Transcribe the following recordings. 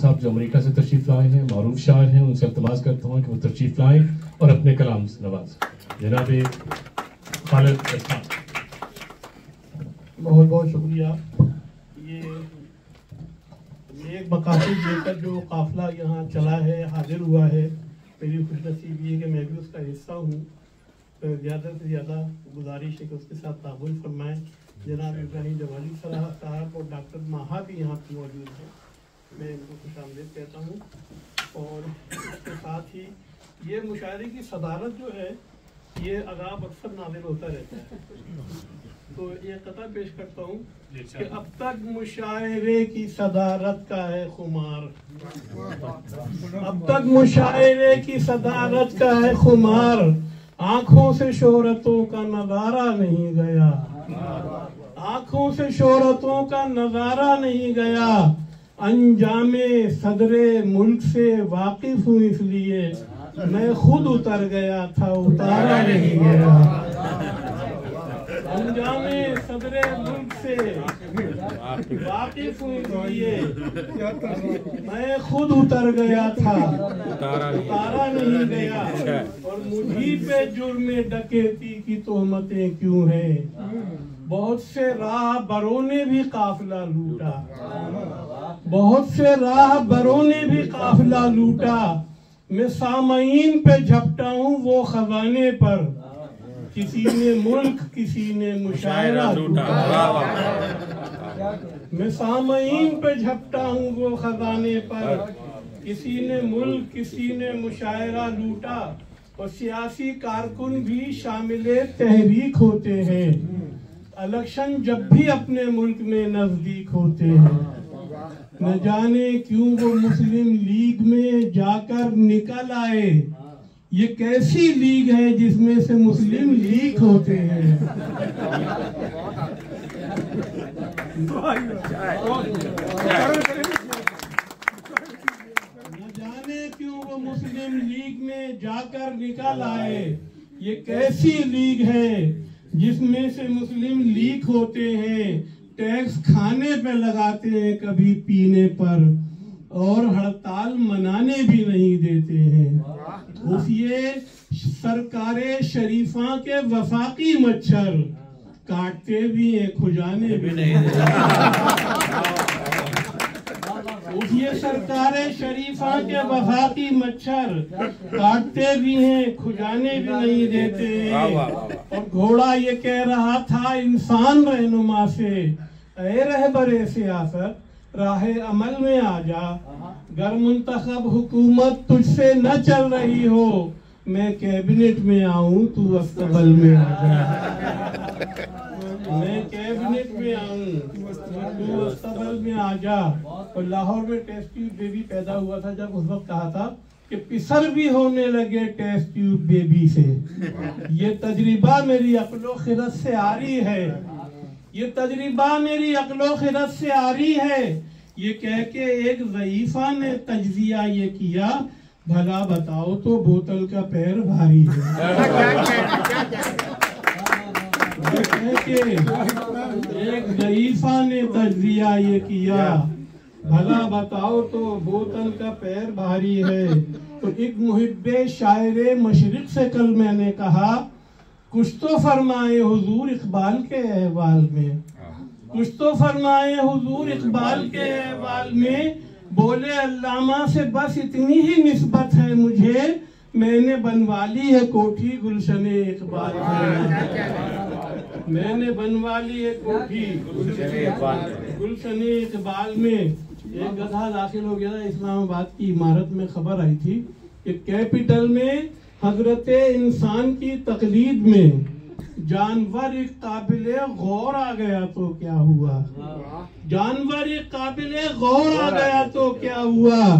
साहब जो अमेरिका से तशरीफ लाए हैं, मारूफ शायर हैं, उनसे इल्तिमास करता हूँ कि वो तशरीफ लाएं और अपने कलाम से नवाज। जनाब खालिद इरफान। बहुत बहुत शुक्रिया। ये एक मकासद लेकर जो काफिला यहाँ चला है, हाजिर हुआ है, मेरी खुशनसीबी है कि मैं भी उसका हिस्सा हूँ। ज़्यादा से ज़्यादा गुजारिश है कि उसके साथ ताबुल फरमाएँ। जनाब इब्राहिम जवाली साहब और डॉक्टर माहा भी यहाँ पर मौजूद हैं, मैं इनको खुशामदीद कहता हूँ। और इसके साथ ही ये मुशायरे की सदारत जो है, ये अगाब अक्सर नाज़िल होता रहता है, तो ये कथा पेश करता हूँ कि अब तक मुशायरे की सदारत का है खुमार, अब तक मुशायरे की सदारत का है खुमार, आंखों से शोहरतों का नजारा नहीं गया, आंखों से शोहरतों का नजारा नहीं गया, अंजामे सदरे मुल्क से वाकिफ हूँ इसलिए मैं खुद उतर गया था, उतारा नहीं गया। अंजामे सदरे मुल्क से वाकिफ हूँ इसलिए मैं खुद उतर गया था, उतारा नहीं गया। और मुझी पे जुर्मे डकैती की तोहमतें क्यों हैं, बहुत से राह बरों ने भी काफिला लूटा, बहुत से राह बरों ने भी काफिला लूटा, मैं सामईन पे झपटा हूँ वो खजाने पर, किसी ने मुल्क किसी ने मुशायरा लूटा, मैं सामईन पे झपटा हूँ वो खजाने पर, किसी ने मुल्क किसी ने मुशायरा लूटा। और सियासी कारकुन भी शामिले तहरीक होते हैं, इलेक्शन जब भी अपने मुल्क में नजदीक होते हैं, न जाने क्यों वो मुस्लिम लीग में जाकर निकल आए, ये कैसी लीग है जिसमें से मुस्लिम लीग होते हैं। न जाने क्यों वो मुस्लिम लीग में जाकर निकल आए, ये कैसी लीग है जिसमें से मुस्लिम लीग होते हैं, टैक्स खाने पे लगाते हैं कभी पीने पर, और हड़ताल मनाने भी नहीं देते हैं। उस ये सरकारे शरीफा के वफाकी मच्छर काटते भी हैं खुजाने भी नहीं देते। उस ये सरकारे शरीफा के वफाकी मच्छर काटते भी हैं खुजाने भी नहीं देते। और घोड़ा ये कह रहा था इंसान रहनुमा से, ऐ रहबरे सियासत राहे अमल में आ जा, गर मुंतखब हुकूमत तुझसे न चल रही हो, मैं कैबिनेट में आऊं तू अस्तबल में आ जा, मैं कैबिनेट में आऊं तू अस्तबल में आ जा। और लाहौर में टेस्ट ट्यूब बेबी पैदा हुआ था, जब उस वक्त कहा था कि पिसर भी होने लगे टेस्ट ट्यूब बेबी से। ये तजर्बा मेरी अक्लो खिरत से आ रही है, ये तजर्बा मेरी अक्लो खिरत से आ रही है। ये कह के एक ज़ईफा ने तज्जिया ये किया, भला बताओ तो बोतल का पैर भारी है। ये कह के एक ज़ईफा ने तज्जिया ये किया, भला बताओ तो बोतल का पैर भारी है। तो एक मुहिब्बे शायरे मशरिक से कल मैंने कहा, कुछ तो फरमाए हुजूर इकबाल के अहवाल में, कुछ तो फरमाए हुजूर इकबाल के अहवाल में, बोले अल्लामा से बस इतनी ही निस्बत है मुझे, मैंने बनवा ली है कोठी गुलशने इकबाल में, मैंने बनवा ली है कोठी गुलशने इकबाल में। एक गधा दाखिल हो गया था इस्लामाबाद की इमारत में, खबर आई थी कि कैपिटल में हजरते इंसान की तकलीद में जानवर एक काबिले गौर आ गया तो क्या हुआ, जानवर एक काबिले गौर आ गया तो क्या हुआ,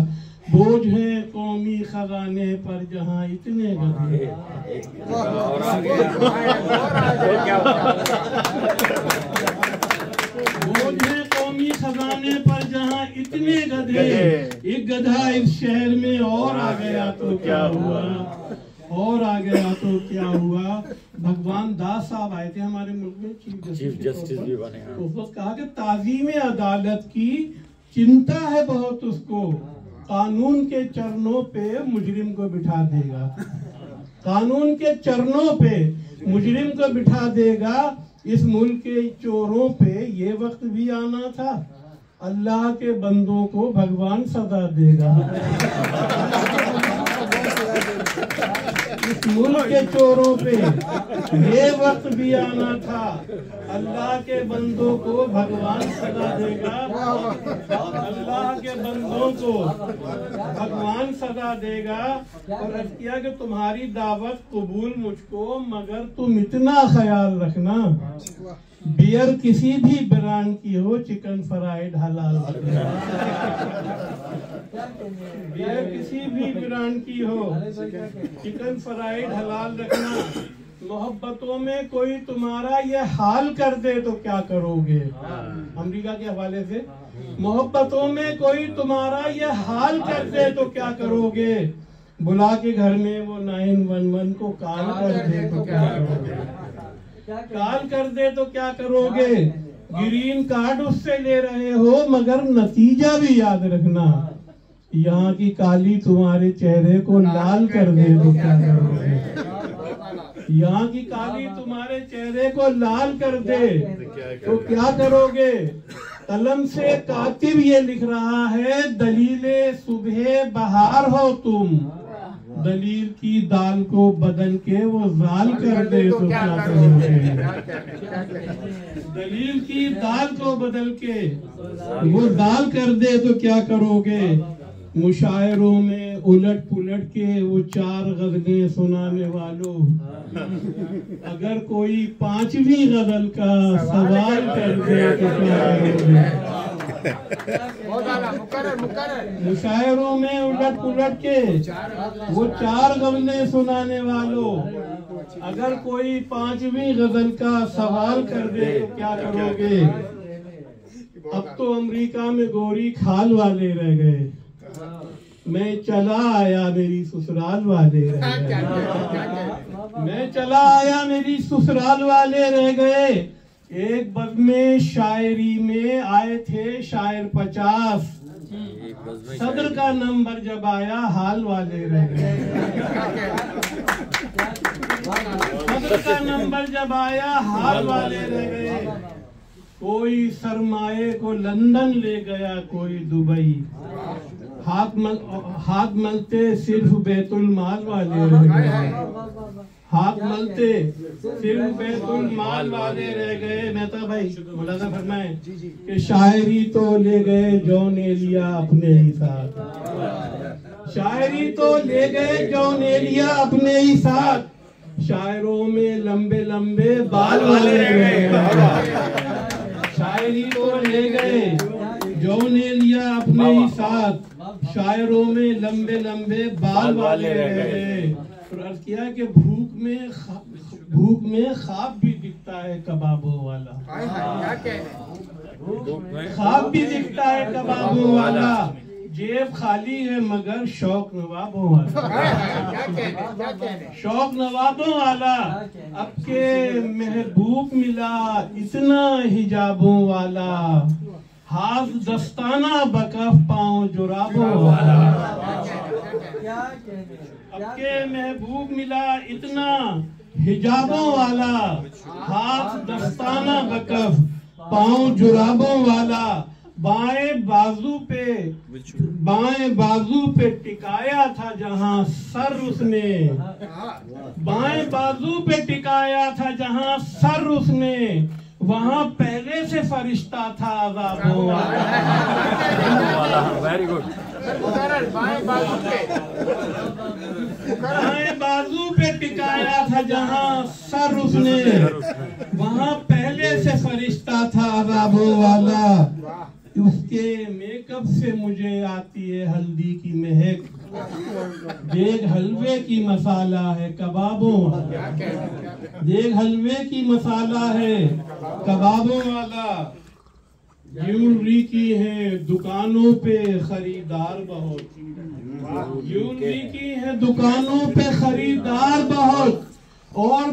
बोझ है कौमी खजाने पर जहाँ इतने गधे, बोझ है कौमी खजाने पर जहाँ इतने गधे, एक गधा इस शहर में और आ गया तो क्या हुआ, और आ गया तो क्या हुआ। भगवान दास साहब आए थे हमारे मुल्क में, चीफ जस्टिस भी बने। उस वक्त कहा कि ताज़ीम अदालत की चिंता है बहुत उसको, कानून के चरणों पे मुजरिम को बिठा देगा, कानून के चरणों पे मुजरिम को बिठा देगा। इस मुल्क के चोरों पे ये वक्त भी आना था, अल्लाह के बंदों को भगवान सजा देगा। इस मुल्क के चोरों पे ये वक्त भी आना था, अल्लाह के बंदों को भगवान सजा देगा, अल्लाह के बंदों को भगवान सजा देगा। और अर्ज किया कि तुम्हारी दावत कबूल मुझको, मगर तुम इतना ख्याल रखना बियर किसी भी ब्रांड की हो, चिकन फ्राइड हलाल रखना। बियर किसी भी ब्रांड की हो, चिकन फ्राइड हलाल रखना। मोहब्बतों में कोई तुम्हारा ये हाल कर दे तो क्या करोगे? अमेरिका के हवाले से, मोहब्बतों में कोई तुम्हारा ये हाल कर दे तो क्या करोगे? बुला के घर में वो 911 को कॉल कर दे तो क्या करोगे? कॉल कर दे तो क्या करोगे? ग्रीन कार्ड उससे ले रहे हो, मगर नतीजा भी याद रखना, यहाँ की काली तुम्हारे चेहरे को लाल कर दे तो क्या करोगे? यहाँ की काली तुम्हारे चेहरे को लाल कर दे तो क्या करोगे? कलम से कातिब ये लिख रहा है, दलीले सुबह बहार हो तुम, दलील की दाल को बदल के वो जाल कर दे तो क्या करोगे? दलील की दाल को बदल के वो दाल कर दे तो क्या करोगे? मुशायरों में उलट पुलट के वो 4 गजलें सुनाने वालों, अगर कोई 5वीं गजल का सवाल कर दे तो क्या करोगे? मुशायरों में उलट पुलट के वो 4 गजलें सुनाने वालों, अगर कोई 5वीं गजल का सवाल कर दे तो क्या करोगे? अब तो अमेरिका में गोरी खाल वाले रह गए, मैं चला आया मेरी ससुराल वाले रह गए, मैं चला आया मेरी ससुराल वाले रह गए। एक बज़ में शायरी में आए थे शायर 50, सदर का नंबर जब आया हाल वाले रह गए। सदर का नंबर जब आया हाल वाले रह गए। कोई सरमाए को लंदन ले गया, कोई दुबई, हाथ मलते सिर्फ बैतुल माल वाले रह गए, हाथ मलते सिर्फ बैतुल माल वाले रह गए। मेहता भाई मुलाजा फरमाए कि शायरी तो ले गए जॉन एलिया अपने ही साथ, शायरी तो ले गए जॉन एलिया अपने ही साथ, शायरों में लंबे लंबे बाल वाले रह गए। शायरी तो ले गए जॉन एलिया अपने ही साथ, शायरों में लंबे लंबे बाल वाले रह गए। और अर्ज किया कि भूख में ख्वाब भी दिखता है कबाबों वाला, ख्वाब भी दिखता है कबाबों वाला, जेब खाली है मगर शौक नवाबों वाला, शौक नवाबों वाला। अब के महबूब मिला इतना हिजाबों वाला, हाथ दस्ताना बकफ पाँव जुराबों वाला। अब के महबूब मिला इतना हिजाबों वाला, हाथ दस्ताना बकफ पाँव जुराबों वाला। बाएं बाजू पे टिकाया था जहां सर उसने, बाएं बाजू पे टिकाया था जहां सर उसने, वहां पहले से फरिश्ता था अज़ाबों वाला। Very good. बाएं बाजू पे टिकाया था जहां सर उसने, वहां पहले से फरिश्ता था अज़ाबों वाला। उसके मेकअप से मुझे आती है हल्दी की महक, देख हलवे की मसाला है कबाबों, देख हलवे की मसाला है कबाबों वाला। ज्वेलरी की है दुकानों पे खरीदार बहुत, ज्वेलरी की है दुकानों पे खरीदार बहुत, और